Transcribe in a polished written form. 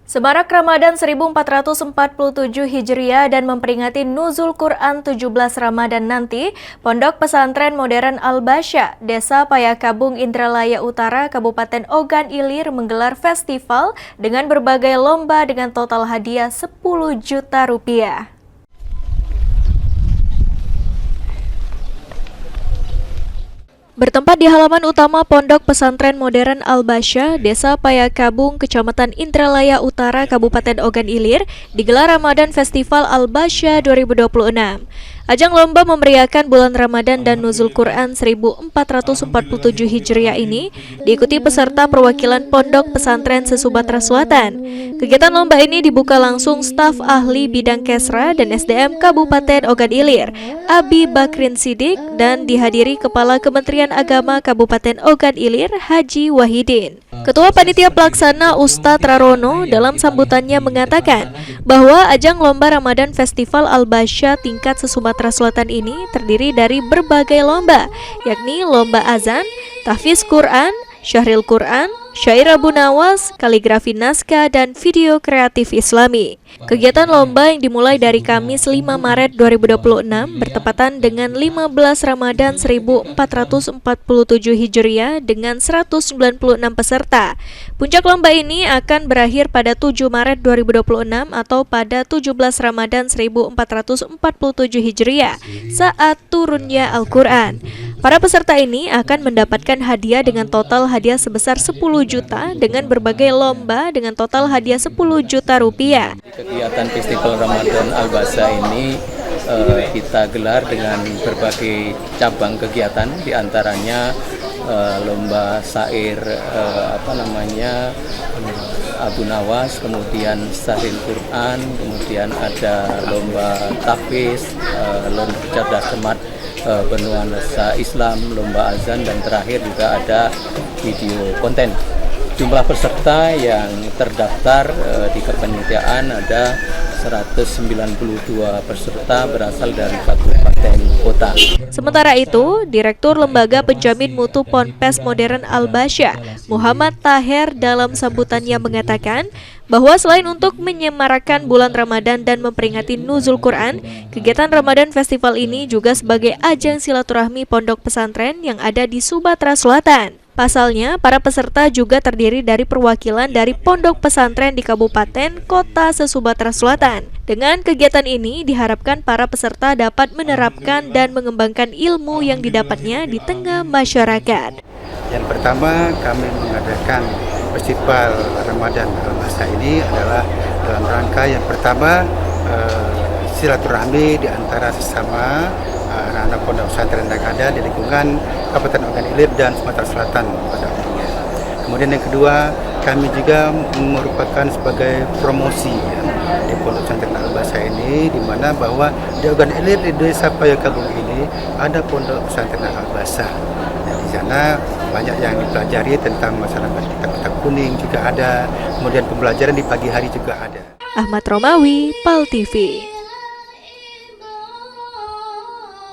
Semarak Ramadan 1447 Hijriah dan memperingati Nuzul Quran 17 Ramadan nanti, Pondok Pesantren Modern Al-Basya, Desa Payakabung, Indralaya Utara, Kabupaten Ogan Ilir menggelar festival dengan berbagai lomba dengan total hadiah 10 juta rupiah. Bertempat di halaman utama Pondok Pesantren Modern Al-Basya, Desa Payakabung, Kecamatan Indralaya Utara, Kabupaten Ogan Ilir, digelar Ramadan Festival Al-Basya 2026. Ajang lomba memeriahkan bulan Ramadan dan Nuzul Quran 1447 Hijriah ini diikuti peserta perwakilan Pondok Pesantren se-Sumatera Selatan. Kegiatan lomba ini dibuka langsung staf ahli bidang Kesra dan SDM Kabupaten Ogan Ilir, Abi Bakrin Sidik, dan dihadiri Kepala Kementerian Agama Kabupaten Ogan Ilir, Haji Wahidin. Ketua Panitia Pelaksana Ustadz Rarono dalam sambutannya mengatakan bahwa ajang lomba Ramadan Festival Al-Basya tingkat se-Sumatera Selatan ini terdiri dari berbagai lomba, yakni lomba azan, tahfiz Quran, syahril Quran, syair Abu Nawas, kaligrafi naskah, dan video kreatif Islami. Kegiatan lomba yang dimulai dari Kamis 5 Maret 2026 bertepatan dengan 15 Ramadan 1447 Hijriah dengan 196 peserta. Puncak lomba ini akan berakhir pada 7 Maret 2026 atau pada 17 Ramadan 1447 Hijriah saat turunnya Al-Quran. Para peserta ini akan mendapatkan hadiah dengan total hadiah sebesar 10 juta dengan berbagai lomba dengan total hadiah 10 juta rupiah. Kegiatan Festival Ramadan Al-Basya ini kita gelar dengan berbagai cabang kegiatan, diantaranya lomba syair Abu Nawas, kemudian syahril Quran, kemudian ada lomba tahfiz, lomba cerdas cermat bernuansa Islam, lomba azan, dan terakhir juga ada video konten. Jumlah peserta yang terdaftar di kepanitiaan ada 192 peserta berasal dari kabupaten kota. Sementara itu, Direktur Lembaga Penjamin Mutu Ponpes Modern Al-Basya, Muhammad Taher dalam sambutannya mengatakan bahwa selain untuk menyemarakan bulan Ramadan dan memperingati Nuzul Quran, kegiatan Ramadan Festival ini juga sebagai ajang silaturahmi pondok pesantren yang ada di Sumatera Selatan. Pasalnya, para peserta juga terdiri dari perwakilan dari pondok pesantren di kabupaten kota se-Sumatera Selatan. Dengan kegiatan ini, diharapkan para peserta dapat menerapkan dan mengembangkan ilmu yang didapatnya di tengah masyarakat. Yang pertama, kami mengadakan Festival Ramadan Al-Basya ini adalah dalam rangka yang pertama silaturahmi di antara sesama anak-anak pondok pesantren yang ada di lingkungan Kabupaten Ogan Ilir dan Sumatera Selatan pada umumnya. Kemudian yang kedua, kami juga merupakan sebagai promosi di pondok pesantren Al-Basya ini, di mana bahwa di Ogan Ilir di Desa Payakabung ini ada pondok pesantren Al-Basya. Di sana banyak yang dipelajari tentang masalah kitab-kitab kuning juga ada, kemudian pembelajaran di pagi hari juga ada. Ahmad Romawi, PAL TV.